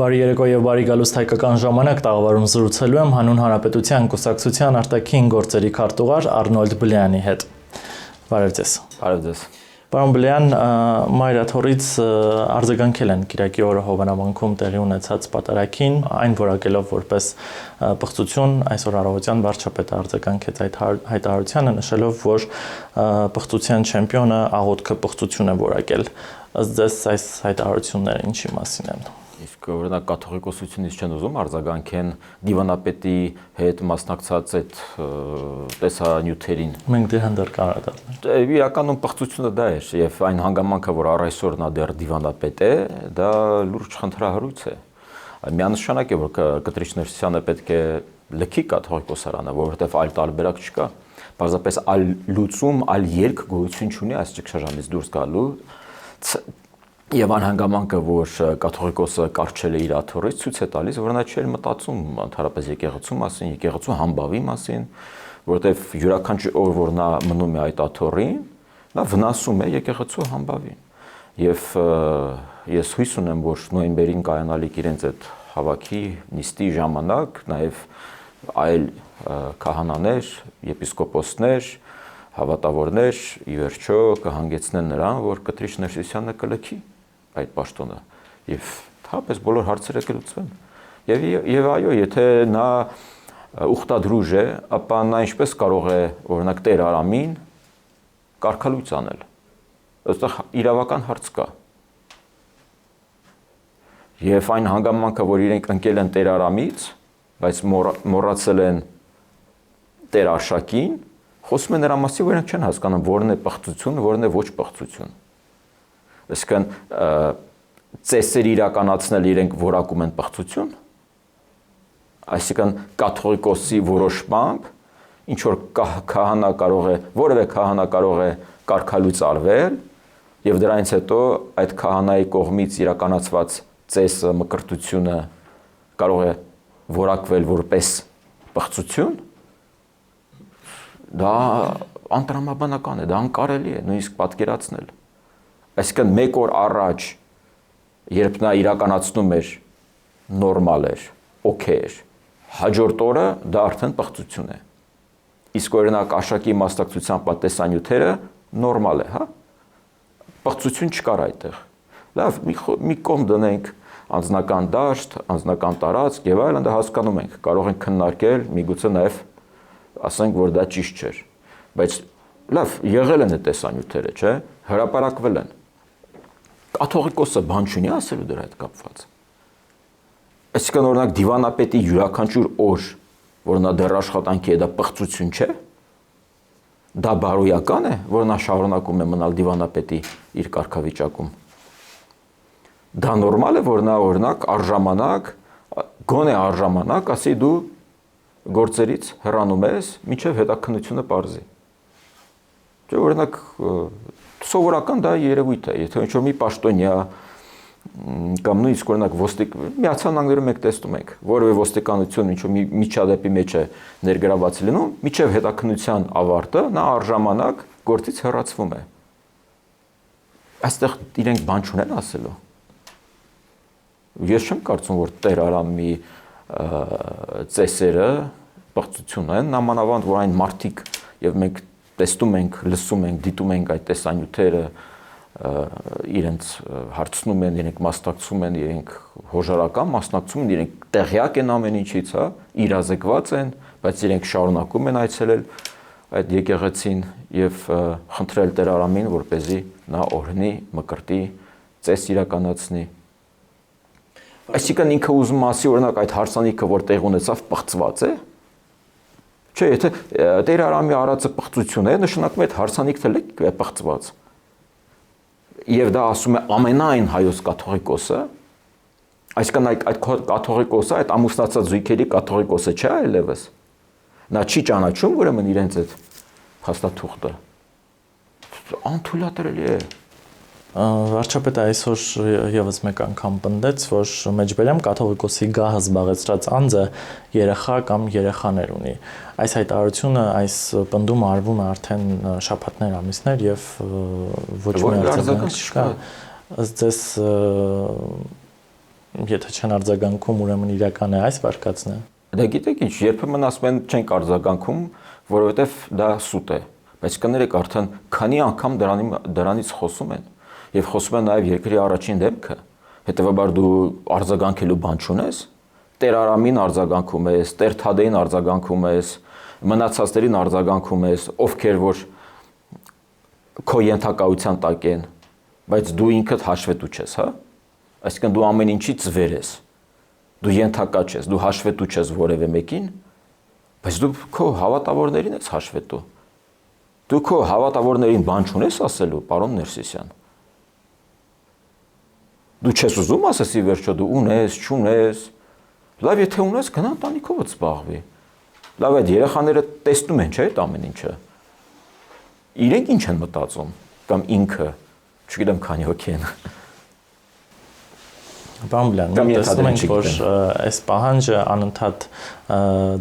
Բարի երեկո եւ բարի գալուստ հայկական ժամանակ տաղավարում զրուցելու եմ Հանուն Հանրապետության կուսակցության արտաքին գործերի քարտուղար Արնոլդ Բլեյանի հետ։ Բարև ձեզ։ Բարև ձեզ։ Պարոն Բլեյան, մայրաթորից արձագանքել են Կիրակի օրը Հովանավանքում տեղի ունեցած պատարագին, այն որակելով որպես պղծություն, այսօր առավոտյան վարչապետը արձագանքեց այդ հայտարարությանը, նշելով, որ պղծության չեմպիոնը աղոթքը պղծություն է որակել։ Ըստ ձեզ այս հայտարարությունները ինչի մասին են։ Իսկ օրինակ կաթողիկոսությունից չեն ուզում արձագանքեն դիվանապետի հետ մասնակցած այդ տեսանյութերին։ Մենք դե հանդար կարողանանք։ Իրականում պղծությունը դա էր եւ այն հանգամանքը, որ առ այսօր նա դեռ դիվանապետ է, դա լուրջ խնդրահարույց է։ Միանշանակ է, որ Կտրիչ Ներսիսյանը պետք է լքի կաթողիկոսարանը, որովհետեւ այլ տարբերակ չկա։ Պարզապես այլ լուծում, այլ երկ գոյություն չունի այս ճգշաժամից դուրս գալու։ Եվ այն հանգամանքը, որ կաթողիկոսը կարճել է իր աթոռից, ցույց է տալիս, որ նա չէր մտածում ընդհանրապես եկեղեցու մասին, եկեղեցու համբավի մասին, որովհետև յուրաքանչյուր օր, որ նա մնում է այդ աթոռին, նա վնասում է եկեղեցու համբավին։ Եվ ես հույս ունեմ, որ նոյեմբերին կայանալիք իրենց այդ հավաքի նիստի ժամանակ նաև այլ քահանաներ, եպիսկոպոսներ, հավատավորներ ի վերջո կհանգեցնեն նրան, որ Կտրիչ Ներսիսյանը կլքի այդ պաշտոնը եւ թափես բոլոր հարցերը կլուծվեն եւ այո եթե նա ուխտադրուժ է ապա նա ինչպես կարող է օրինակ Տեր Արամին կարգալույց անել այստեղ իրավական հարց կա եւ այն հանգամանքը որ իրենք ընկել են Տեր Արամից բայց մոռացել են Տեր Արշակին խոսում են նրա մասին որ իրենք չեն հասկանում որն է պղծություն որն է ոչ պղծություն Այսինքն ծեսեր իրականացնել իրենք որակում են պղծություն այսինքն կաթողիկոսի որոշմամբ ինչ որ քահանա կարող է որևէ քահանա կարող է կարգալույց արվել եւ դրանից հետո այդ քահանայի կողմից իրականացված ծեսը մկրտությունը կարող է որակվել որպես պղծություն դա անտրամաբանական է դա անկարելի է նույնիսկ պատկերացնել Այսինքն մեկ օր առաջ, երբ նա իրականացնում էր, նորմալ էր, օքեյ էր, հաջորդ օրը դա արդեն պղծություն է։ Իսկ օրինակ Արշակի մասնակցության պատեսանյութերը նորմալ է, հա։ Պղծություն չկար այդտեղ։ Լավ, մի կողմ դնենք անձնական դաշտ, անձնական տարածք եւ այլն, դա հասկանում ենք, կարող ենք քննարկել, միգուցե նաեւ ասենք, որ դա ճիշտ չէր։ Բայց լավ, եղել են այդ տեսանյութերը, չէ՞, հրապարակվել են։ Կաթողիկոսը բան չունի ասելու դրա հետ կապված։ Այսինքն օրինակ դիվանապետի յուրաքանչյուր օր, որ նա դեռ աշխատանքի է, դա պղծություն չէ։ Դա բարոյական է, որ նա շարունակում է մնալ դիվանապետի իր կարգավիճակում։ Դա նորմալ է, որ նա օրինակ առժամանակ, գոնե առժամանակ, ասի դու գործերից հեռանում ես, մինչև հետաքննությունը պարզի։ Չէ՞ օրինակ սովորական դա երևույթ է, եթե ինչ-որ մի պաշտոնյա կամ նույնիսկ օրինակ Միացյալ Նահանգներում մենք տեսնում ենք, որևէ ոստիկանություն ինչ-որ մի միջադեպի մեջ է ներգրաված լինում, մինչև հետաքննության ավարտը նա առժամանակ գործից հեռացվում է։ Այստեղ իրենք բան չունեն ասելու։ Ես չեմ կարծում, որ Տեր Արամի ծեսերը պղծություն են, նամանավանդ որ այն մարդիկ եւ մենք տեսնում ենք, լսում ենք, դիտում ենք այդ տեսանյութերը, իրենց հարցնում են, իրենք մասնակցում են, իրենք հոժարական մասնակցում են, իրենք տեղյակ են ամեն ինչից, հա, իրազեկված են, բայց իրենք շարունակում են այցելել այդ եկեղեցին եւ խնդրել Տեր Արամին, որպեսզի նա օրհնի, մկրտի, ծես իրականացնի։ Այսինքն ինքը ուզում ասի, օրինակ այդ հարսանիքը, որ տեղ ունեցավ, պղծված է։ Չէ, եթե Տեր Արամի արածը պղծություն է, նշանակում է այդ հարսանիքն է պղծված։ Եվ դա ասում է ամենայն հայոց կաթողիկոսը, այսինքն այդ կաթողիկոսը, այդ ամուսնացած զույգերի կաթողիկոսը չէ այլևս։ Նա չի ճանաչում ուրեմն իրենց այդ փաստաթուղթը։ Անթույլատրելի է։ Վարչապետը այսօր եւս մեկ անգամ պնդեց, որ Մեջբերյամ կաթողիկոսի գահը զբաղեցրած անձը երեխա կամ երեխաներ ունի։ Այս հայտարարությունը, այս պնդումը արվում է արդեն շաբաթներ, ամիսներ եւ ոչ մի արձագանք չկա։ Ըստ ձեզ եթե չեն արձագանքում, ուրեմն իրական է այս վարկածն է։ Դա գիտեք ինչ, երբեմն ասում են չենք արձագանքում, որովհետև դա սուտ է, բայց կներեք արդեն քանի անգամ դրանից խոսում են եւ խոսում են նաեւ երկրի առաջին դեմքը, հետեւաբար դու արձագանքելու բան չունես, Տեր Արամին արձագանքում ես, Տեր Թադեին արձագանքում ես, մնացածներին արձագանքում ես, ովքեր որ քո ենթակայության տակ են, բայց դու ինքդ հաշվետու չես, հա? Այսինքն դու ամեն ինչից վեր ես։ Դու ենթակա չես, դու հաշվետու չես որևէ մեկին, բայց դու քո հավատավորներին ես հաշվետու։ Դու քո հավատավորներին բան չունես ասելու, պարոն Ներսիսյան։ Դու չես ուզում ասես ի վերջո դու ունես, չունես։ Լավ, եթե ունես, գնա ընտանիքովդ զբաղվի։ Լավ, այդ երեխաները տեսնում են, չէ՞, այդ ամեն ինչը։ Իրենք ինչ են մտածում, կամ ինքը, չգիտեմ քանի հոգի են։ Բամբլյան, տեսնում ենք, որ այս պահանջը անընդհատ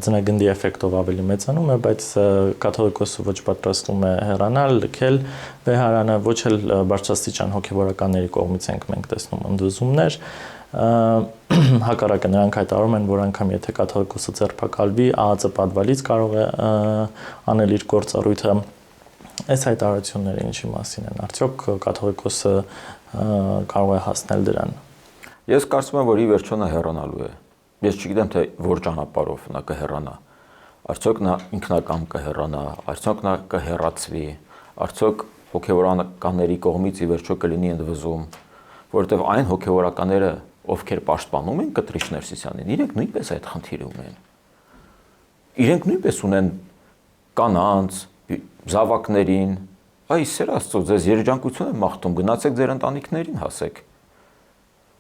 ձնագնդի էֆեկտով ավելի մեծանում է, բայց կաթողիկոսը ոչ պատրաստվում է հեռանալ, լքել վեհարանը, ոչ էլ բարձրաստիճան հոգևորականների կողմից ենք մենք տեսնում ընդվզումներ, հակառակը նրանք հայտարարում են, որ անգամ եթե կաթողիկոսը ձերբակալվի, ԱԱԾ պատվալից կարող է անել իր գործառույթը։ Այս հայտարարությունները ինչի մասին են, արդյոք կաթողիկոսը կարող է հասնել դրան։ Ես կարծում եմ, որ ի վերջո նա հեռանալու է։ Ես չգիտեմ, թե որ ճանապարհով նա կհեռանա։ Արդյոք նա ինքնակամ կհեռանա, արդյոք նա կհեռացվի, արդյոք հոգևորականների կողմից ի վերջո կլինի ընդվզում, որովհետև այն հոգևորականները, ովքեր պաշտպանում են Կտրիչ Ներսիսյանին, իրենք նույնպես այդ խնդիրը ունեն։ Իրենք նույնպես ունեն կանանց, զավակներին, այ սեր Աստծո, ձեզ երջանկություն եմ մաղթում, գնացեք ձեր ընտանիքներին հասեք։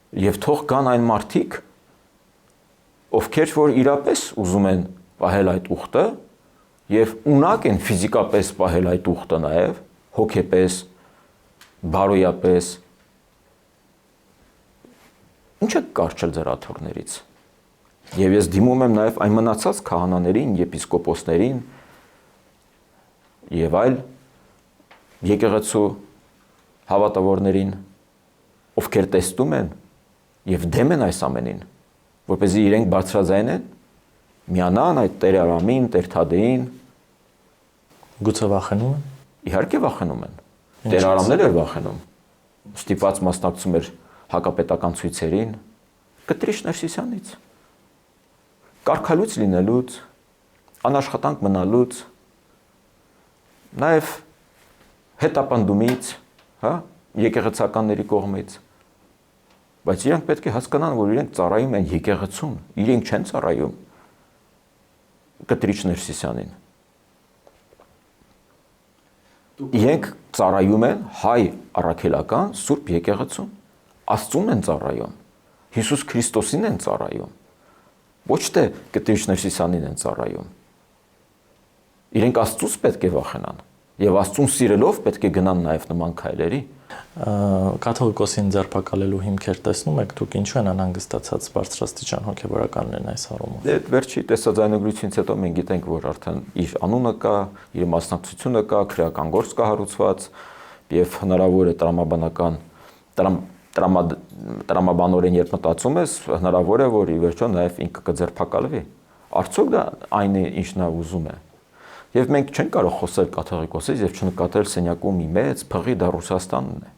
Եվ թող կան այն մարդիկ, ովքեր որ իրապես ուզում են պահել այդ ուխտը եւ ունակ են ֆիզիկապես պահել այդ ուխտը նաեւ, հոգեպես, բարոյապես։ Ինչը կարճել ձեր աթոռներից։ Եվ ես դիմում եմ նաեւ այն մնացած քահանաներին, եպիսկոպոսներին եւ այլ եկեղեցու հավատավորներին, ովքեր տեսնում են եւ դեմ են այս ամենին, որպեսզի իրենք բարձրաձայնեն, միանան այդ Տեր Արամին, Տեր Թադեին։ Գուցե վախենում են։ Իհարկե վախենում են։ Տեր Արամն էլ էր վախենում։ Ստիպված մասնակցում էր հակապետական ցույցերին, Կտրիչ Ներսիսյանից։ Կարգալույց լինելուց, անաշխատանք մնալուց, նաեւ հետապնդումից, հա, եկեղեցականների կողմից։ Բայց իրենք պետք է հասկանան, որ իրենք ծառայում են եկեղեցուն, իրենք չեն ծառայում Կտրիչ Ներսիսյանին։ Իրենք ծառայում են հայ առաքելական Սուրբ եկեղեցուն, Աստծուն են ծառայում, Հիսուս Քրիստոսին են ծառայում, ոչ թե Կտրիչ Ներսիսյանին են ծառայում։ Իրենք Աստծուց պետք է վախենան եւ Աստծուն սիրելով պետք է գնան նաեւ նման քայլերի։ Կաթողիկոսին ձերբակալելու հիմքեր տեսնում եք դուք, ինչու են անհանգստացած բարձրաստիճան հոգևորականներն այս առումով։ Դե վերջի տեսաձայնագրությունից հետո մենք գիտենք, որ արդեն իր անունը կա, իր մասնակցությունը կա, քրեական գործ կա հարուցված եւ հնարավոր է տրամաբանորեն երբ մտածում ես, հնարավոր է որ ի վերջո նաեւ ինքը կձերբակալվի։ Արդյոք դա այն է, ինչ նա ուզում է։ Եվ մենք չենք կարող խոսել կաթողիկոսից եւ չնկատել սենյակում մի մեծ փղի, դա Ռուսաստանն է։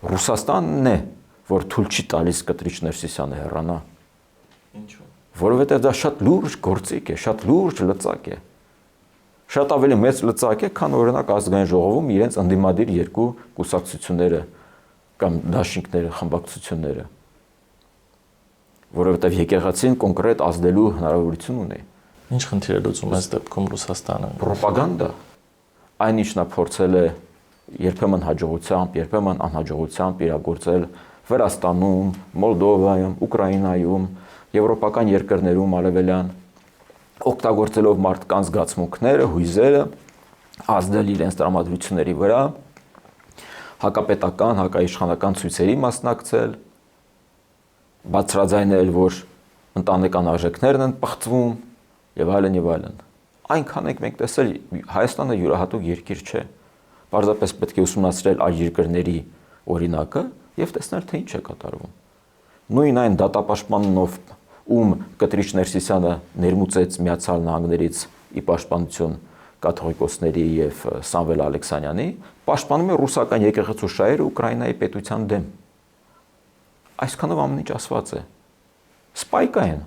Ռուսաստանն է, որ թույլ չի տալիս Կտրիչ Ներսիսյանը հեռանա։ Ինչու՞։ Որովհետեւ դա շատ լուրջ գործիք է, շատ լուրջ լծակ է։ Շատ ավելի մեծ լծակ է, քան օրինակ ազգային ժողովում իրենց ընդդիմադիր երկու կուսակցությունները կամ դաշինքները, խմբակցությունները։ Որովհետեւ եկեղեցին կոնկրետ ազդելու հնարավորություն ունի։ Ինչ խնդիր է լուծում այս դեպքում Ռուսաստանը։ Պրոպագանդա։ Այն ինչն է փորձել է երբեմն հաջողությամբ, երբեմն անհաջողությամբ իրագործել Վրաստանում, Մոլդովայում, Ուկրաինայում, եվրոպական երկրներում արևելյան, օգտագործելով մարդկանց զգացմունքները, հույզերը, ազդել իրենց տրամադրությունների վրա, հակապետական, հակաիշխանական ցույցերի մասնակցել, բացրաձայնել, որ ընտանեկան արժեքներն են պղծվում եւ այլն եւ այլն։ Այնքան ենք մենք տեսել, Հայաստանը յուրահատուկ երկիր չէ։ Պարզապես պետք է ուսումնասիրել այլ երկրների օրինակը, եւ տեսնել թե ինչ է կատարվում։ Նույն այն դատապաշտպանով ում Կտրիչ Ներսիսյանը ներմուծեց Միացյալ Նահանգներից ի պաշտպանություն կաթողիկոսների եւ Սամվել Ալեքսանյանի, պաշտպանում է ռուսական եկեղեցու շահերը Ուկրաինայի պետության դեմ։ Այսքանով ամեն ինչ ասված է։ Սպայկա են։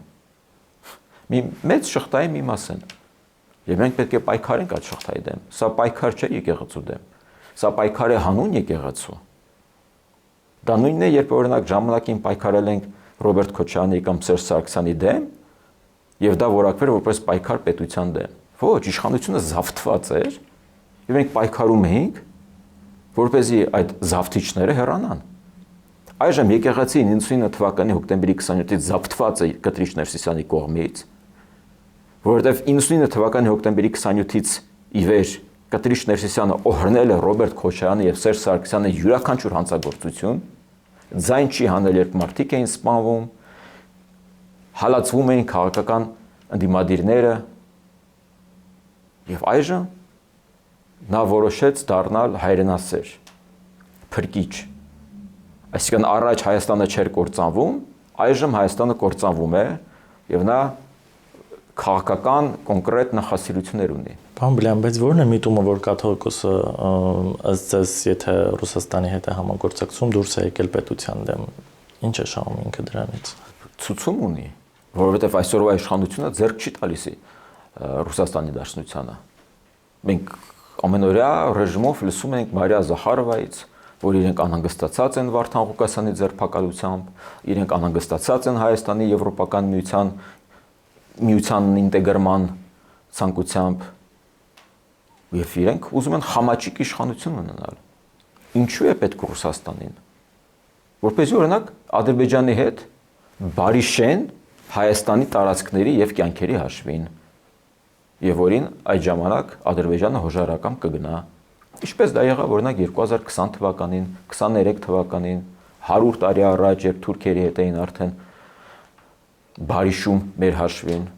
Մի մեծ շղթայի մի մաս են։ Եվ մենք պետք է պայքարենք այդ շղթայի դեմ։ Սա պայքար չէ եկեղեցու դեմ։ Սա պայքար է հանուն եկեղեցու։ Դա նույնն է, երբ օրինակ ժամանակին պայքարել ենք Ռոբերտ Քոչարյանի կամ Սերժ Սարգսյանի դեմ, եւ դա որակվեր որպես պայքար պետության դեմ։ Ոչ, իշխանությունը զավթված էր, եւ մենք պայքարում էինք, որպեսզի այդ զավթիչները հեռանան։ Այժմ եկեղեցին 99 թվականի հոկտեմբերի 27-ից զավթված է Կտրիչ Ներսիսյանի կողմից, որովհետեւ 99 թվականի հոկտեմբերի 27-ից ի վեր Կտրիչ Ներսիսյանը օհրնել է Ռոբերտ Քոչարյանը եւ Սերժ Սարգսյանը յուրաքանչյուր հանցագործություն, ձայն չի հանել, երբ մարդիկ էին սպանվում, հալածվում էին քաղաքական ընդդիմադիրները, եւ այժմ նա որոշեց դառնալ հայրենասեր, փրկիչ։ Այսինքն առաջ Հայաստանը չէր կործանվում, այժմ Հայաստանը կործանվում է եւ նա քաղաքական կոնկրետ նախասիրություններ ունի։ Պարոն Բլյան, բայց ո՞րն է միտումը, որ կաթողիկոսը ըստ ձեզ, եթե Ռուսաստանի հետ է համագործակցում, դուրս է եկել պետության դեմ, ինչ է շահում ինքը դրանից։ Ցուցում ունի, որովհետեւ այսօրվա իշխանությունը ձեռք չի տալիս Ռուսաստանի Դաշնությանը։ Մենք ամենօրյա ռեժիմով լսում ենք Մարիա Զախարովայից, որ իրենք անհանգստացած են Վարդան Ղուկասյանի ձերբակալությամբ, իրենք անհանգստացած են Հայաստանի Եվրոպական միության ինտեգրման ցանկությամբ, եւ իրենք ուզում են խամաճիկ իշխանություն ունենալ։ Ինչու է պետք Ռուսաստանին, որպեսզի օրինակ Ադրբեջանի հետ բարի շեն Հայաստանի տարածքների եւ կյանքերի հաշվին, եւ որին այդ ժամանակ Ադրբեջանը հոժարական կգնա։ Ինչպես դա եղավ օրինակ 2020 թվականին, 23 թվականին, 100 տարի առաջ, երբ թուրքերի հետ էին արդեն բարի շում մեր հաշվին։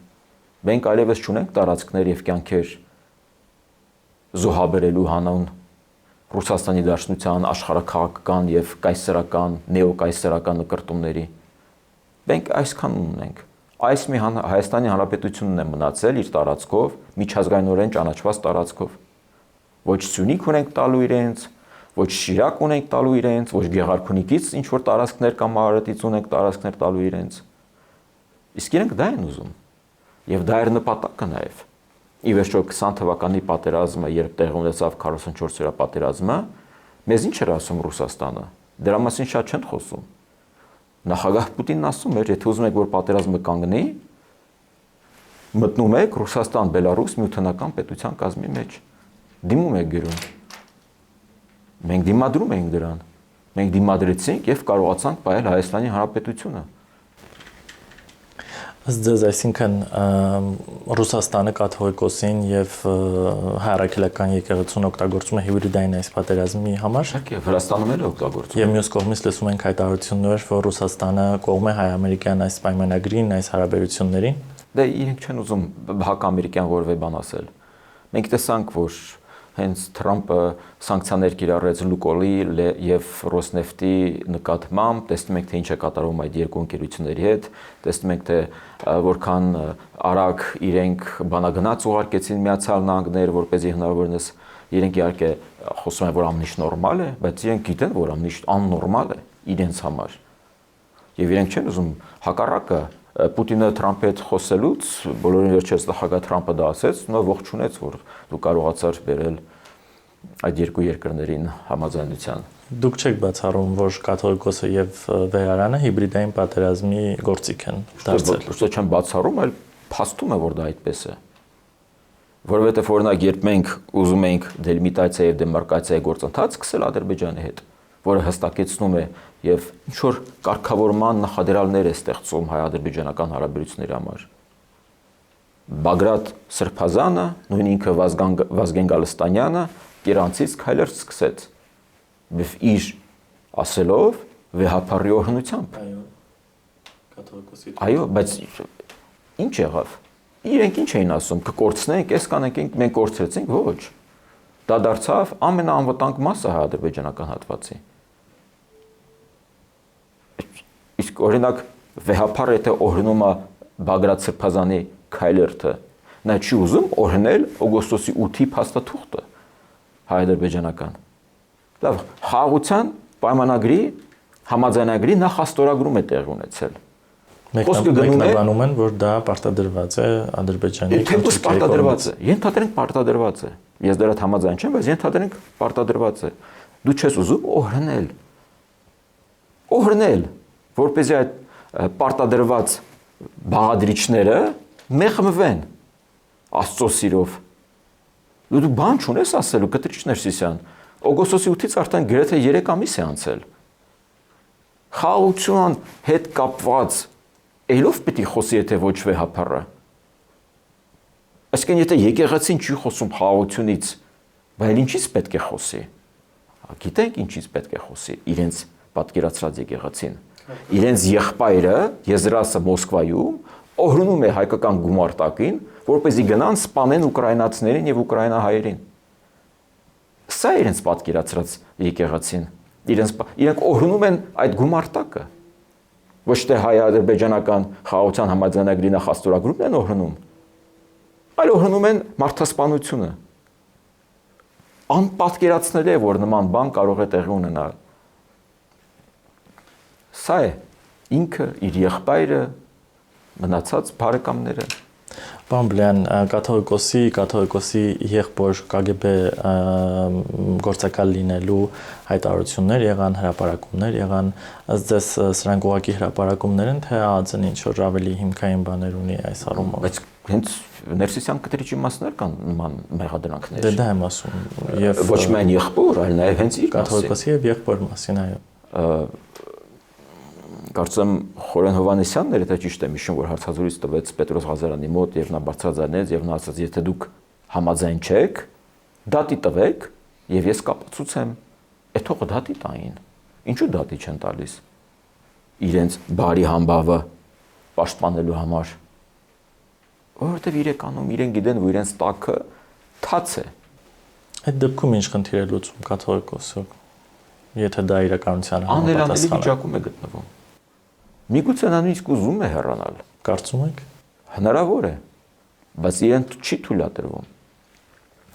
Մենք այլևս չունենք տարածքներ եւ կյանքեր զոհաբերելու հանուն Ռուսաստանի Դաշնության աշխարհաքաղաքական եւ կայսերական, նեոկայսերական նկրտումների։ Մենք այսքան ունենք։ Այս մի Հայաստանի Հանրապետությունն է մնացել իր տարածքով, միջազգայինորեն ճանաչված տարածքով։ Ոչ Սյունիք ունենք տալու իրենց, ոչ Շիրակ ունենք տալու իրենց, ոչ Գեղարքունիքից ինչ որ տարածքներ կամ Արարատից ունենք տարածքներ տալու իրենց։ Իսկ իրենք դա են ուզում։ Եվ դա էր նպատակը նաև։ Ի վերջո 20 թվականի պատերազմը, երբ տեղի ունեցավ 44-օրյա պատերազմը, մեզ ինչ էր ասում Ռուսաստանը։ Դրա մասին շատ չեն խոսում։ Նախագահ Պուտինն ասում էր, եթե ուզում եք, որ պատերազմը կանգնի, մտնում եք Ռուսաստան-Բելարուս միութենական պետության կազմի մեջ։ Դիմում եք գրում։ Մենք դիմադրում ենք դրան։ Մենք դիմադրեցինք եւ կարողացանք պահել Հայաստանի Հանրապետությունը։ Ըստ ձեզ, այսինքն Ռուսաստանը կաթողիկոսին եւ հայրաքելական եկեղեցուն օգտագործում է հիբրիդային այս պատերազմի համար։ Իհարկե, Վրաստանում էլ օգտագործում։ Եվ մյուս կողմից լսում ենք հայտարարություններ, որ Ռուսաստանը կողմ է հայ-ամերիկյան այս պայմանագրին, այս հարաբերություններին։ Դե իրենք չեն ուզում հակամերիկյան որևէ բան ասել։ Մենք տեսանք, որ հենց Թրամփը սանկցիաներ կիրառեց Լուկոլի եւ Ռոսնեֆտի նկատմամբ, տեսնում ենք թե ինչ է կատարվում այդ երկու ընկերությունների հետ, տեսնում ենք թե որքան արագ իրենք բանագնաց ուղարկեցին Միացյալ Նահանգներ, որպեսզի հնարավորինս իրենք իհարկե խոսում են, որ ամեն ինչ նորմալ է, բայց իրենք գիտեն, որ ամեն ինչ աննորմալ է իրենց համար։ Եվ իրենք չեն ուզում հակառակը Պուտինը Թրամփի հետ խոսելուց, բոլորին վերջերս նախագահ Թրամփը դա ասեց, նա ողջունեց, որ դու կարողացար բերել այդ երկու երկրներին համաձայնության։ Դուք չեք բացառում, որ կաթողիկոսը եւ Վեհարանը հիբրիդային պատերազմի գործիք են դարձել։ Ոչ թե չեմ բացառում, այլ փաստում է, որ դա այդպես է։ Որովհետեւ օրինակ, երբ մենք ուզում ենք դելիմիտացիա եւ դեմարկացիայի գործընթաց սկսել Ադրբեջանի հետ, որը հստակեցնում է եւ ինչ որ կարգավորման նախադրյալներ է ստեղծում հայ-ադրբեջանական հարաբերությունների համար։ Բագրատ Սրբազանը, նույն ինքը Վազգեն Գալստանյանը Կիրանցից քայլեր սկսեց իր ասելով վեհապարի օրհնությամբ։ Այո։ Կաթողիկոսի։ Այո, բայց ինչ եղավ։ Իրենք ինչ էին ասում, կկորցնենք, էս կանենք, մենք կորցրեցինք, ոչ։ Դա դարձավ ամենաանվտանգ մասը հայ-ադրբեջանական հատվածի։ Իսկ օրինակ վեհապարը եթե օրհնում է Բագրատ Սրբազանի քայլերթը, նա չի ուզում օրհնել օգոստոսի 8-ի փաստաթուղթը հայ-ադրբեջանական։ Լավ, խաղաղության պայմանագրի համաձայնագրի նախաստորագրում է տեղի ունեցել։ Մեկնաբանում են, որ դա պարտադրված է Ադրբեջանի Թեպուս պարտադրված է։ Ենթադրենք պարտադրված է։ Ես դրա հետ համաձայն չեմ, բայց ենթադրենք պարտադրված է։ Դու չես ուզում օրհնել, որպեսզի այդ պարտադրված բաղադրիչները մեղմվեն Աստծո սիրով։ Դու բան չունես ասելու, Կտրիչ Ներսիսյան։ Օգոստոսի 8-ից արդեն գրեթե 3 ամիս է անցել։ Խաղաղության հետ կապված ելով պիտի խոսի, եթե ոչ վեհապարը։ Այսինքն եթե եկեղեցին չի խոսում խաղաղությունից, բայց ինչից պետք է խոսի։ Գիտենք ինչից պետք է խոսի, իրենց պատկերացրած եկեղեցին։ Իրենց եղբայրը Եզրասը Մոսկվայում օրհնում է հայկական գումարտակին, որպեսզի գնան սպանեն ուկրաինացիներին եւ ուկրաինահայերին։ Սա իրենց պատկերացրած եկեղեցին։ Իրենք օրհնում են այդ գումարտակը։ Ոչ թե հայ-ադրբեջանական խաղաղության համաձայնագրի նախաստորագրումն են օրհնում, այլ օրհնում են մարդասպանությունը։ Անպատկերացնելի է, որ նման բան կարող է տեղի ունենալ։ Սա է ինքը, իր եղբայրը, մնացած բարեկամները։ Պարոն Բլեյան, կաթողիկոսի եղբոր ԿԳԲ գործակալ լինելու հայտարարություններ եղան, հրապարակումներ եղան, ըստ ձեզ սրանք ուղղակի հրապարակումներ են, թե ԱԱԾ-ն ինչ-որ ավելի հիմքային բաներ ունի այս առումով։ Բայց հենց Ներսիսյան Կտրիչի մասներ կան նման մեղադրանքներ։ Դա եմ ասում։ Եվ ոչ միայն եղբոր, այլ նաև հենց իր կաթողիկոսի եւ եղբոր մասին, այո։ Կարծեմ Խորեն Հովհաննիսյանն էր, եթե ճիշտ եմ հիշում, որ հարցազրույց տվեց Պետրոս Ղազարյանի մոտ եւ նա բարձրաձայնեց եւ նա ասաց, եթե դուք համաձայն չեք, դատի տվեք եւ ես կապացուցեմ, այդ թողը դատի տային։ Ինչու դատի չեն տալիս։ Իրենց բարի համբավը պաշտպանելու համար։ Որովհետեւ իրականում իրեն գիտեն, որ իրենց տակը թաց է։ Այդ դեպքում ինչ խնդիր է լուծում կաթողիկոսը, եթե դա իրականության անելանելի վիճակում է գտնվում։ Միգուցե նա նույնիսկ ուզում է հեռանալ։ Կարծում եք։ Հնարավոր է, բայց իրեն չի թույլատրվում։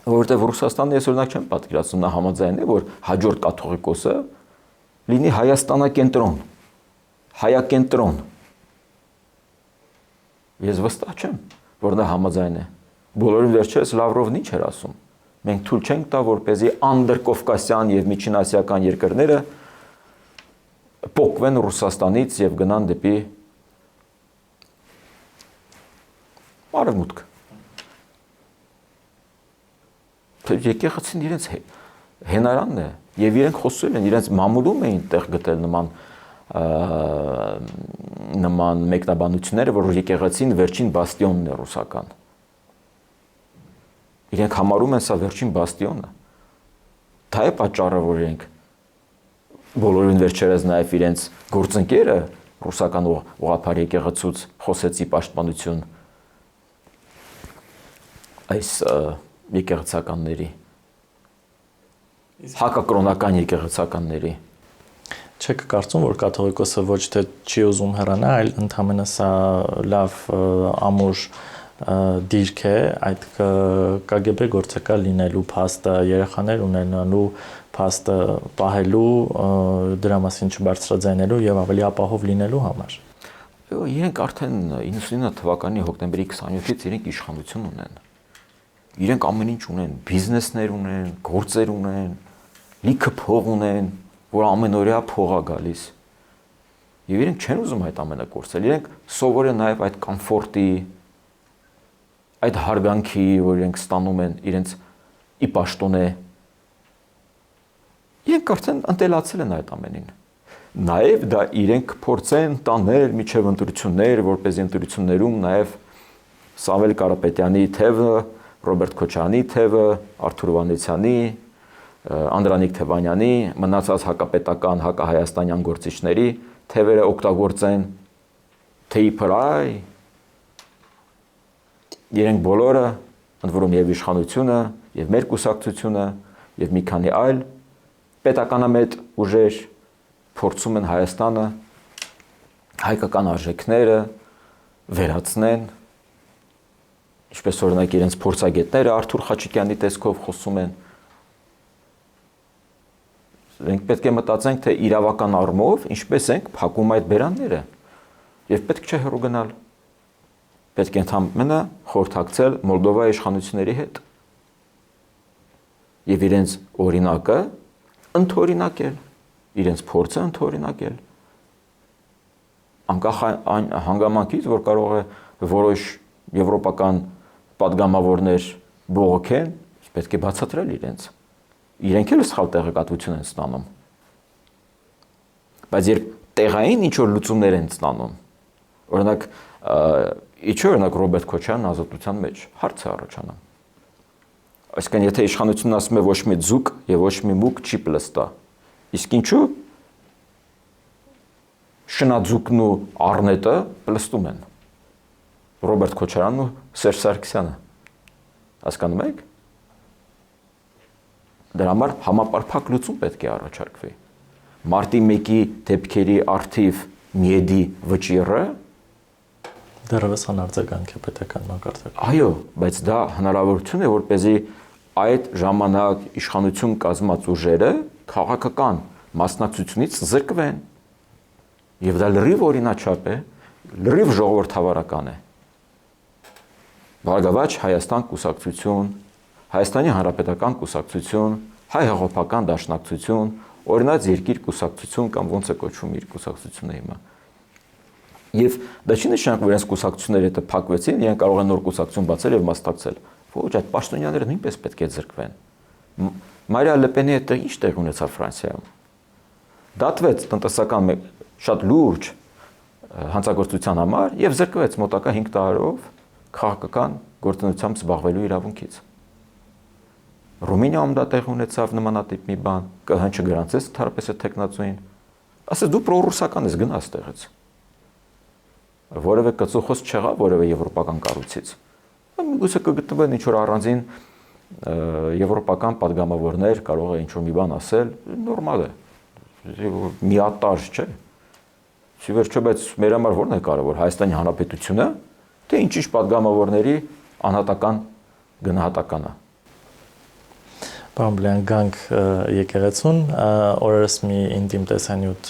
Որովհետև Ռուսաստանը ես օրինակ չեմ պատկերացնում, նա համաձայն է, որ հաջորդ կաթողիկոսը լինի Հայաստանակենտրոն, հայակենտրոն։ Ես վստահ չեմ, որ նա համաձայն է։ Բոլորին վերջերս Լավրովն ինչ էր ասում։ Մենք թույլ չենք տա, որպեսզի անդրկովկասյան եւ միջինասիական երկրները փոխվեն Ռուսաստանից եւ գնան դեպի արևմուտք։ Եկեղեցին իրենց հենարանն է եւ իրենք խոսել են, իրենց մամուլում էին տեղ գտել նման մեկնաբանությունները, որ եկեղեցին վերջին բաստիոնն է ռուսական։ Իրենք համարում են սա վերջին բաստիոնը։ Դա է պատճառը, որ իրենք բոլորին վերջերս նաև իրենց գործընկերը ռուսական ուղղափառ եկեղեցուց խոսեցի պաշտպանություն այս եկեղեցականների, հակակրոնական եկեղեցականների։ Չեք կարծում, որ կաթողիկոսը ոչ թե չի ուզում հեռանալ, այլ ընդհանրապես սա լավ ամուր դիրք է այդ ԿԳԲ գործակալ լինելու փաստը, երեխաներ ունենալու փաստը պահելու, դրա մասին չբարձրաձայնելու եւ ավելի ապահով լինելու համար։ Իրենք արդեն 99 թվականի հոկտեմբերի 27-ից իրենք իշխանություն ունեն։ Իրենք ամեն ինչ ունեն, բիզնեսներ ունեն, գործեր ունեն, լիքը փող ունեն, որ ամենօրյա փող է գալիս։ Եվ իրենք չեն ուզում այդ ամենը կորցնել։ Իրենք սովոր են նաև այդ կոմֆորտի, այդ հարգանքի, որ իրենք ստանում են իրենց ի պաշտոնե։ Իրենք արդեն ընտելացել են այդ ամենին։ Նաև դա իրենք փորձեն տանել միջև ընտրություններ, որպեսզի ընտրություններում նաև Սամվել Կարապետյանի թևը, Ռոբերտ Քոչարյանի թևը, Արթուր Վանեցյանի, Անդրանիկ Թևանյանի, մնացած հակապետական, հակահայաստանյան գործիչների թևերը օգտագործեն թեյի փրայ։ Իրենք բոլորը, ընդ որում եւ իշխանությունը, եւ մեր կուսակցությունը, եւ մի քանի այլ պետականամետ ուժեր փորձում են Հայաստանը հայկական արժեքները վերացնեն, ինչպես օրինակ իրենց փորձագետները Արթուր Խաչիկյանի տեսքով խոսում են։ Մենք պետք է մտածենք, թե իրավական առումով ինչպես ենք փակում այդ բերանները, եւ պետք չէ հեռու գնալ։ Պետք է ընդհանրապես խորհրդակցել Մոլդովայի իշխանությունների հետ եւ իրենց օրինակը ընդօրինակել, իրենց փորձը ընդօրինակել։ Անկախ այն հանգամանքից, որ կարող է որոշ եվրոպական պատգամավորներ բողոքեն, պետք է բացատրել իրենց։ Իրենք էլ սխալ տեղեկատվություն են ստանում։ Բայց երբ տեղային ինչ-որ լուծումներ են ստանում, օրինակ, օրինակ Ռոբերտ Քոչարյանն ազատության մեջ հարց է առաջանում։ Այսինքն, եթե իշխանությունն ասում է ոչ մի ձուկ եւ ոչ մի մուկ չի պլստա, իսկ ինչու շնաձուկն ու առնետը պլստում են։ Ռոբերտ Քոչարյանն ու Սերժ Սարգսյանը։ Հասկանում եք։ Դրա համար համապարփակ լուծում պետք է առաջարկվի։ Մարտի 1-ի դեպքերի արդիվ միեդի վճիռը դեռևս անարձագանք է պետական մակարդակում։ Այո, բայց դա հնարավորություն է, որպեսզի այդ ժամանակ իշխանություն կազմած ուժերը քաղաքական մասնակցությունից զրկվեն։ Եվ դա լրիվ օրինաչափ է, լրիվ ժողովրդավարական է։ Բարգավաճ Հայաստան կուսակցություն, Հայաստանի Հանրապետական կուսակցություն, Հայ հեղափոխական դաշնակցություն, օրինաց երկիր կուսակցություն կամ ոնց է կոչվում իր կուսակցությունը հիմա։ Եվ դա չի նշանակում, որ իրենց կուսակցությունները եթե փակվեցին, իրենք կարող են նոր կուսակցություն բացել եւ մասնակցել։ Ոչ, այդ պաշտոնյաները նույնպես պետք է զրկվեն։ Մարիա Լեպենի հետ ինչ տեղ ունեցավ Ֆրանսիայում։ Դատվեց տնտեսական շատ լուրջ հանցագործության համար եւ զրկվեց մոտակա 5 տարով քաղաքական գործունեությամբ զբաղվելու իրավունքից։ Ռումինիայում դա տեղ ունեցավ նմանատիպ մի բան, ԿՀ-ը գրանցեց թարպես այդ տեխնացուին։ Ասես դու պրոռուսական ես, գնա այստեղից։ Որևէ կծուխոց չեղավ որևէ եվրոպական կառույցից։ Միգուցե կգտնվեն ինչ-որ առանձին եվրոպական падգամավորներ կարող է ինչ-որ մի բան ասել, նորմալ է։ Միատարժ չէ։ Չի վերջո, բայց մեր համար ո՞րն է կարևոր, Հայաստանի Հանրապետությունը, թե ինչ-ինչ падգամավորների անհատական գնահատականը։ Պարոն Բլեյան, գանք եկեղեցուն, օրերս մի ինտիմ տեսանյութ,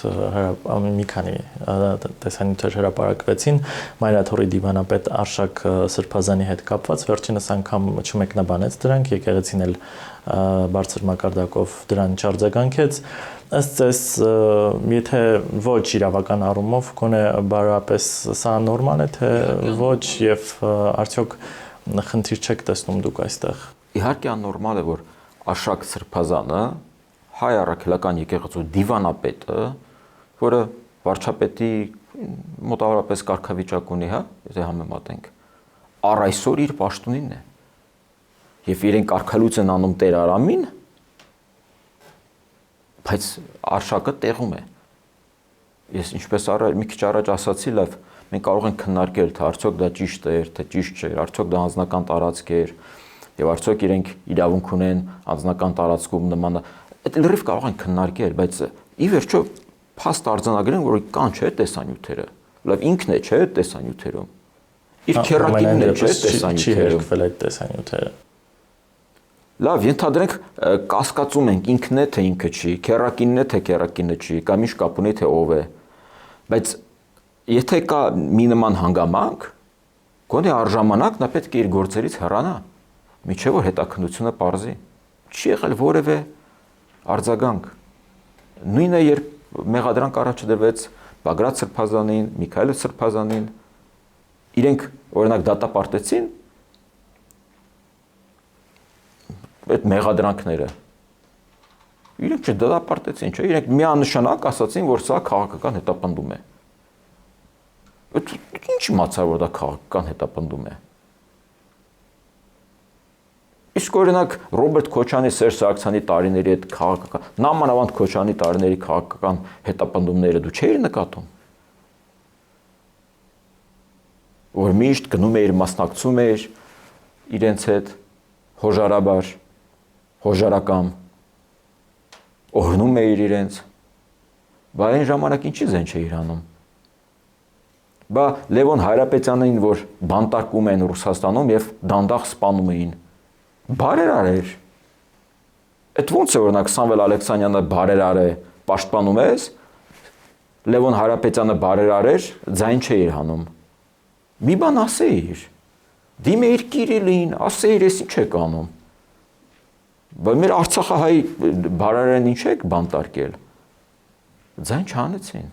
մի քանի տեսանյութեր հրապարակվեցին Մայրաթորի դիվանապետ Արշակ Սրբազանի հետ կապված, վերջինս անգամ չմեկնաբանեց դրանք, եկեղեցին էլ բարձր մակարդակով դրան չարձագանքեց։ Ըստ ձեզ, եթե ոչ իրավական առումով, գոնե բարոյապես սա նորմալ է, թե ոչ, եւ արդյոք խնդիր չեք տեսնում դուք այստեղ։ Իհարկե աննորմալ է, որ Արշակ Սրբազանը, հայ առաքելական եկեղեցու դիվանապետը, որը վարչապետի մոտավորապես կարգավիճակ ունի, հա, եթե համեմատենք, առ այսօր իր պաշտոնին է։ Եվ իրենք կարգալույց են անում Տեր Արամին, բայց Արշակը տեղում է։ Ես ինչպես մի քիչ առաջ ասացի, լավ, մենք կարող ենք քննարկել, թե արդյոք դա ճիշտ էր, թե ճիշտ չէր, արդյոք դա անձնական տարածք էր, եւ արդյոք իրենք իրավունք ունեն անձնական տարածքում նման, այդ լրիվ կարող ենք քննարկել, բայց ի վերջո փաստ արձանագրեն, որ կան չէ տեսանյութերը։ Լավ, ինքն է չէ տեսանյութերում։ Իր քերակինն է չէ տեսանյութերում։ Չի հերկվել այդ տեսանյութերը։ Լավ, ենթադրենք կասկածում ենք ինքն է թե ինքը չի, քերակինն է թե քերակինը չի, կամ ինչ կապ ունի թե ով է։ Բայց եթե կա մի նման հանգամանք, գոնե առժամանակ նա պետք է իր գործերից հեռանա, միջև որ հետաքննությունը պարզի։ Չի եղել որևէ արձագանք։ Նույնը երբ մեղադրանք առաջադրվեց Բագրատ Սրբազանին, Միքայել Սրբազանին, իրենք օրինակ դատապարտեցին այդ մեղադրանքները։ Իրենք չդատապարտեցին, չէ՞, իրենք միանշանակ ասացին, որ սա քաղաքական հետապնդում է։ Ինչ իմացա, որ դա քաղաքական հետապնդում է։ Իսկ օրինակ Ռոբերտ Քոչյանի, Սերժ Սարգսյանի տարիների այդ քաղաքական, նամանավանդ Քոչյանի տարիների քաղաքական հետապնդումները դու չէիր նկատում։ Որ միշտ գնում էր, մասնակցում էր իրենց հետ հոժարաբար, հոժարակամ, օրհնում էր իրենց, բայց այն ժամանակ ինչի զեն չէիր անում։ Բա Լևոն Հայրապետյանին, որ բանտարկում են Ռուսաստանում եւ դանդաղ սպանում էին, բարերար էր։ Այդ ո՞նց է օրինակ Սամվել Ալեքսանյանը բարերար է, պաշտպանում ես, Լևոն Հայրապետյանը բարերար էր, ձայն չէր հանում։ Մի բան ասեիր։ Դիմեիր Կիրիլին, ասեիր, ես ինչ եք անում։ Բայց մեր Արցախահայ բարերարին ինչ եք բանտարկել։ Ձայն չանեցին։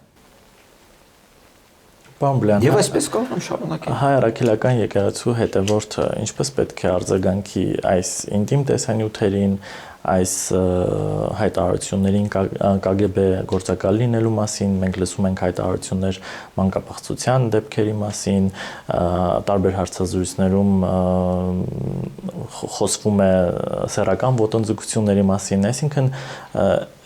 Բամբլյան։ Եվ այսպես կարող եմ շարունակել։ Հայ առաքելական եկեղեցու հետևորդը ինչպես պետք է արձագանքի այս ինտիմ տեսանյութերին, այս հայտարարություններին ԿԳԲ գործակալ լինելու մասին, մենք լսում ենք հայտարարություններ մանկապղծության դեպքերի մասին, տարբեր հարցազրույցներում խոսվում է սեռական ոտնձգությունների մասին, այսինքն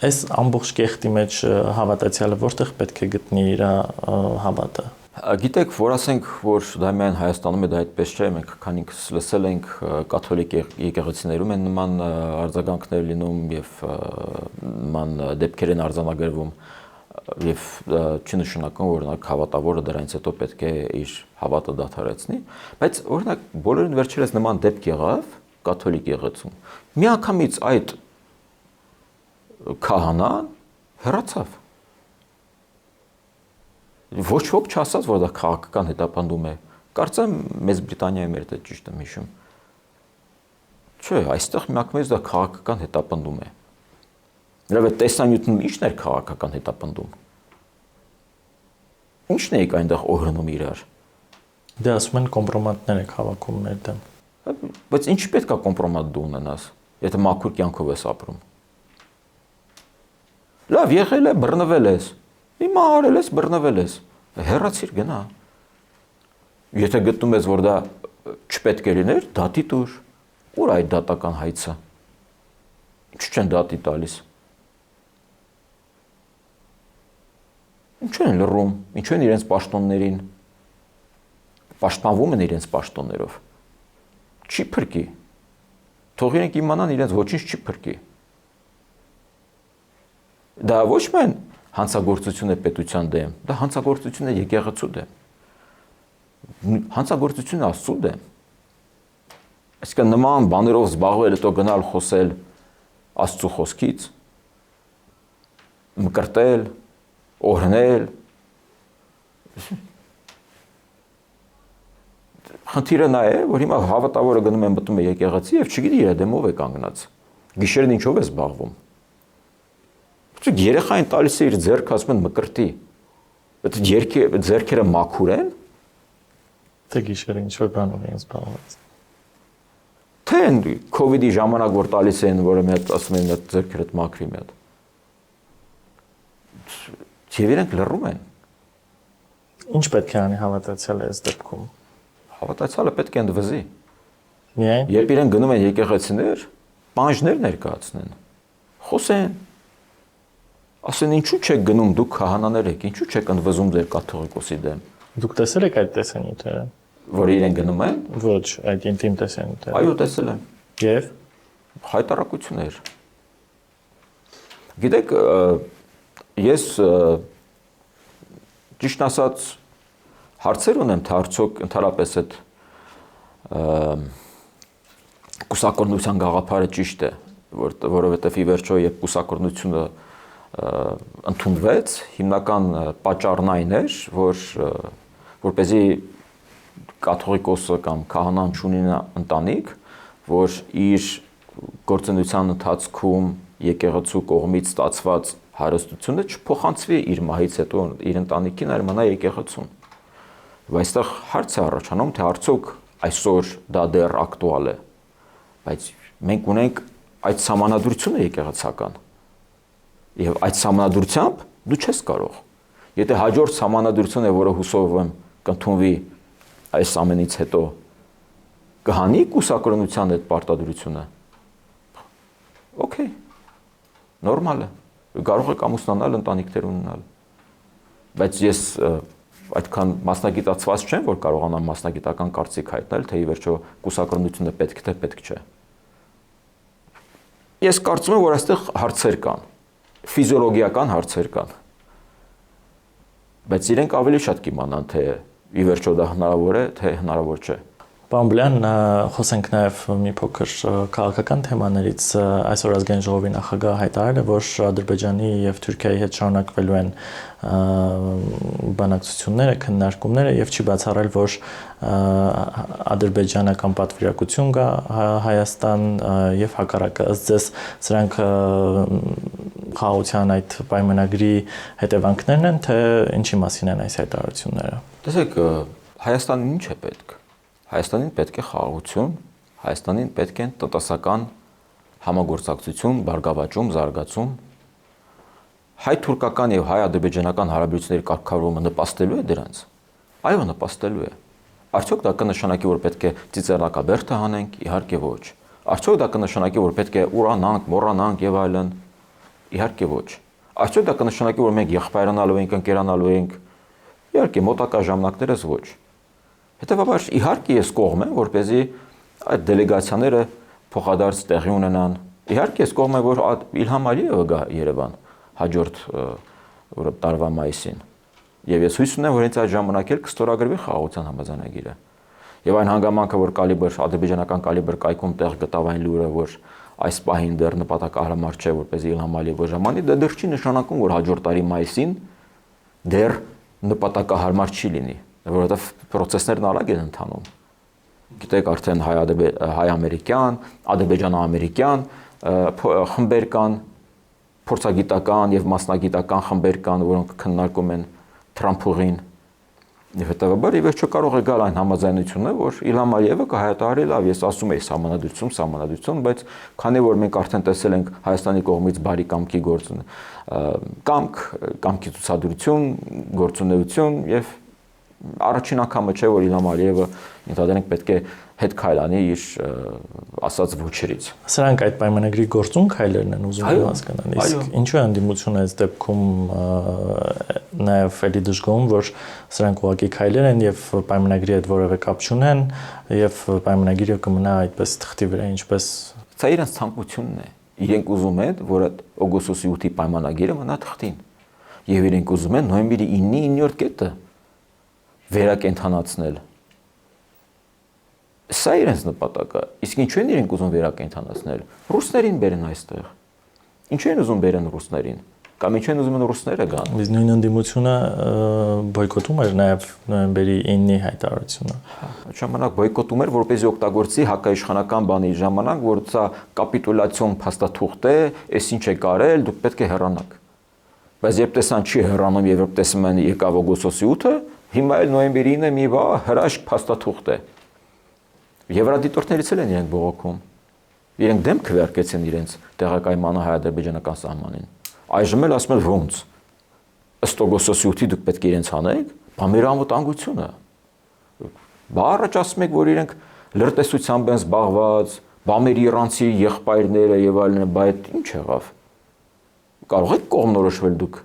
այս ամբողջ կեղտի մեջ հավատացյալը որտեղ պետք է գտնի իր հավատը։ Գիտեք, որ ասենք, որ դա միայն Հայաստանում է, դա այդպես չէ, մենք քանիքս լսել ենք կաթոլիկ եկեղեցիներում են նման արձագանքներ լինում եւ նման դեպքեր են արձանագրվում եւ չի նշանակում, որ օրինակ հավատավորը դրանից հետո պետք է իր հավատը դադարեցնի, բայց օրինակ բոլորին վերջերս նման դեպք եղավ կաթոլիկ եկեղեցում։ Մի անգամից այդ քահանան հեռացավ։ Ոչ ոք չասաց, որ դա քաղաքական հետապնդում է։ Կարծեմ Մեծ Բրիտանիայում էր դա ճիշտ եմ հիշում։ Չէ, այստեղ միանգամից դա քաղաքական հետապնդում է։ Դրա տեսանյութն ի՞նչն էր քաղաքական հետապնդում։ Ի՞նչն եք այնտեղ օրհնում իրար։ Դե ասում են կոմպրոմատներ եք հավաքում մեր դեմ։ Բայց ինչ պետք է կոմպրոմատ դու ունենաս, եթե մաքուր կյանքով ես ապրում։ Լավ, եղել է, բռնվել ես։ Հիմա արել ես, բռնվել ես, հեռացիր գնա։ Եթե գտնում ես, որ դա չպետք է լիներ, դատի տուր։ Ուր այդ դատական հայցը։ Ինչ չեն դատի տալիս։ Ինչ են լռում, ինչ են իրենց պաշտոններին։ Պաշտպանվում են իրենց պաշտոններով։ Չի փրկի։ Թող իրենք իմանան իրենց ոչինչ չի փրկի։ Դա ոչ միայն հանցագործություն է պետության դեմ, դա հանցագործություն է եկեղեցու դեմ։ Հանցագործություն է Աստծու դեմ։ Այսինքն նման բաներով զբաղվել, հետո գնալ խոսել Աստծու խոսքից, մկրտել, օրհնել։ Խնդիրը նա է, որ հիմա հավատավորը գնում է մտնում է եկեղեցի եւ չգիտի իր դեմով է կանգնած։ Գիշերն ինչով է զբաղվում։ Երեխային տալիս է իր ձեռքը, ասում են մկրտի։ Այդ ձեռքերը մաքուր են։ Թե գիշերը ինչ-որ բանով են զբաղված։ Թե են COVID-ի ժամանակ որ տալիս են, որը մի հատ ասում են այդ ձեռքերդ մաքրի մի հատ։ Եվ իրենք լռում են։ Ինչ պետք է անի հավատացյալը այս դեպքում։ Հավատացյալը պետք է ընդվզի։ Միայն Երբ իրենք գնում են եկեղեցիներ, պանջներ ներկայացնեն։ Խոսեն։ Ասեն ինչու չեք գնում դուք քահանաներ եք, ինչու չեք ընդվզում ձեր կաթողիկոսի դեմ։ դուք տեսել եք այդ տեսանյութերը։ Որ իրեն գնում են։ Ոչ, այդ ինտիմ տեսանյութերը։ Այո, տեսել եմ։ Եվ Հայտարարություններ։ Գիտեք, ես ճիշտ ասած հարցեր ունեմ, թե արդյոք ընդհանրապես այդ կուսակրթության գաղափարը ճիշտ է, որովհետև ի վերջո երբ կուսակրթությունը ընդունվեց, հիմնական պատճառն այն էր, որ որպեսզի կաթողիկոսը կամ քահանան չունի ընտանիք, որ իր գործունեության ընթացքում եկեղեցու կողմից ստացված հարստությունը չփոխանցվի իր մահից հետո իր ընտանիքին, այլ մնա եկեղեցուն։ Բայց այստեղ հարց է առաջանում, թե արդյոք այսօր դա դեռ ակտուալ է։ Բայց մենք ունենք այդ սահմանադրությունը եկեղեցական։ Եվ այդ սահմանադրությամբ դու չես կարող։ Եթե հաջորդ սահմանադրություն է, որը հուսով եմ կընդունվի այս ամենից հետո, կհանի կուսակրթության այդ պարտադրությունը։ Okay, նորմալ է։ Կարող եք ամուսնանալ, ընտանիքներ ունենալ։ Բայց ես այդքան մասնագիտացված չեմ, որ կարողանամ մասնագիտական կարծիք հայտնել, թե ի վերջո կուսակրթությունը պետք թե պետք չէ։ Ես կարծում եմ, որ այստեղ հարցեր կան, ֆիզիոլոգիական հարցեր կան։ Բայց իրենք ավելի շատ կիմանան, թե ի վերջո դա հնարավոր է, թե հնարավոր չէ։ Պարոն Բլյան, խոսենք նաև մի փոքր քաղաքական թեմաներից։ Այսօր ազգային ժողովի նախագահը հայտարարել է, որ Ադրբեջանի եւ Թուրքիայի հետ շարունակվելու են բանակցությունները, քննարկումները եւ չի բացառել, որ ադրբեջանական պատվիրակություն կա Հայաստան եւ հակառակը։ Ըստ ձեզ սրանք խաղաղության այդ պայմանագրի հետևանքներն են, թե ինչի մասին են այս հայտարարությունները։ Տեսեք, Հայաստանին ինչ է պետք։ Հայաստանին պետք է խաղաղություն, Հայաստանին պետք է տնտեսական համագործակցություն, բարգավաճում, զարգացում։ Հայ-թուրքական եւ հայ-ադրբեջանական հարաբերությունների կարգավորումը նպաստելու է դրանց։ Այո, նպաստելու է։ Արդյոք դա կնշանակի, որ պետք է ծիծեռնակաբերդը հանենք, իհարկե ոչ։ Արդյոք դա կնշանակի, որ պետք է ուրանանք, մոռանանք եւ այլն, իհարկե ոչ։ Արդյոք դա կնշանակի, որ մենք եղբայրանալու ենք, ընկերանալու ենք, իհարկե մոտակա ժամանակներս ոչ։ Հետևաբար իհարկե ես կողմ եմ, որպեսզի այդ դելեգացիաները փոխադարձ տեղի ունենան։ Իհարկե ես կողմ եմ, որ Իլհամ Ալիևը գա Երևան հաջորդ տարվա մայիսին։ Եվ ես հույս ունեմ, որ հենց այդ ժամանակ էլ կստորագրվի խաղաղության համաձայնագիրը։ Եվ այն հանգամանքը, որ ադրբեջանական կալիբր կայքում տեղ գտավ այն լուրը, որ այս պահին դեռ նպատակահարմար չէ, որպեսզի Իլհամ Ալիևը ժամանի, դա դեռ չի նշանակում, որ հաջորդ տարի մայիսին դեռ նպատակահարմար չի լինի, որովհետև process-ներն արագ են ընթանում։ Գիտեք, արդեն հայ-ամերիկյան, ադրբեջանա-ամերիկյան խմբեր կան, փորձագիտական եւ մասնագիտական խմբեր կան, որոնք քննարկում են Թրամփուղին։ Եվ հետեւաբար ի վերջո կարող է գալ այն համաձայնությունը, որ Իլհամ Ալիևը կհայտարարի, լավ, ես ասում եի սահմանադրություն, բայց քանի որ մենք արդեն տեսել ենք Հայաստանի կողմից բարի կամքի կամքի ցուցադրություն, գործունեություն եւ առաջին անգամը չէ, որ Իլհամ Ալիևը ընդհանրենք պետք է հետ քայլանի իր ասած ոչերից։ Սրանք այդ պայմանագրի գործուն քայլերն են ուզում հասկանալ։ Իսկ ինչու է ընդդիմությունը այս դեպքում նաև էլի դժգոհում, որ սրանք ուղղակի քայլեր են եւ պայմանագրի հետ որևէ կապ չունեն եւ պայմանագիրը կմնա այդպես թղթի վրա, ինչպես սա իրենց ցանկությունն է։ Իրենք ուզում են, որ օգոստոսի 8-ի պայմանագիրը մնա թղթին։ Եվ իրենք ուզում են նոյեմբերի 9-ի 9-րդ կետը վերակենդանացնել։ Սա իրենց նպատակը։ Իսկ ինչու են իրենք ուզում վերակենդանացնել։ Ռուսներին բերեն այստեղ։ Ինչու են ուզում բերեն ռուսներին։ Կամ ինչու են ուզում են ռուսները գան։ Իսկ նույն ընդդիմությունը բոյկոտում էր նաև նոյեմբերի 9-ի հայտարարությունը։ Այդ ժամանակ բոյկոտում էր, որպեսզի օգտագործի հակաիշխանական բանի ժամանակ, որ սա կապիտուլյացիոն փաստաթուղթ է, այս ինչ է կարել, դուք պետք է հեռանաք։ Բայց երբ տեսան չի հեռանում եւ երբ տեսում են եկավ օգոստոսի 8-ը, հիմա էլ նոյեմբերի 9-ը մի հրաշք փաստաթուղթ է։ Եվրադիտորդներից էլ են իրենք բողոքում։ Իրենք դեմ քվեարկեցին իրենց տեղակայմանը հայ-ադրբեջանական սահմանին։ Այժմ էլ ասում են ոնց։ Ըստ օգոստոսի 8-ի դուք պետք է իրենց հանեք, բա մեր անվտանգությունը։ Բա առաջ ասում եք, որ իրենք լրտեսությամբ են զբաղված, բա մեր իրանցի եղբայրները եւ այլն, բա այդ ինչ եղավ։ Կարող եք կողմնորոշվել դուք։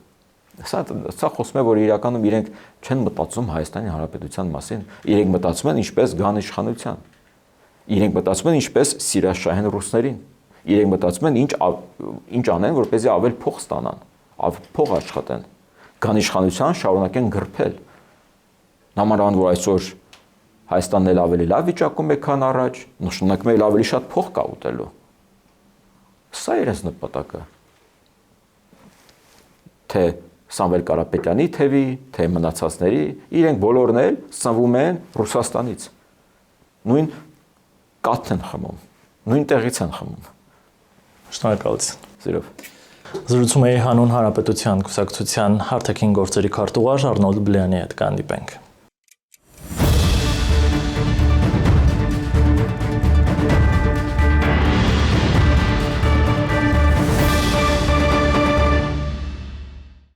Սա խոսում է, որ իրականում իրենք չեն մտածում Հայաստանի Հանրապետության մասին, իրենք մտածում են ինչպես գան իշխանության։ Իրենք մտածում են ինչպես սիրաշահեն ռուսներին։ Իրենք մտածում են ինչ անեն, որպեսզի ավել փող ստանան, փող աշխատեն։ Գան իշխանության, շարունակեն գրփել։ Նամանավանդ որ այսօր Հայաստանն էլ ավելի լավ վիճակում է, քան առաջ, նշանակում է ավելի շատ փող կա ուտելու։ Սա իրենց նպատակը։ Թե Սամվել Կարապետյանի թևի, թե մնացածների, իրենք բոլորն էլ սնվում են Ռուսաստանից։ Նույն կաթն են խմում, նույն տեղից են խմում։ Շնորհակալություն։ Սիրով։ Զրուցում էի Հանուն Հանրապետության կուսակցության հարթակին գործերի քարտուղար Արնոլդ Բլյանի հետ կհանդիպենք։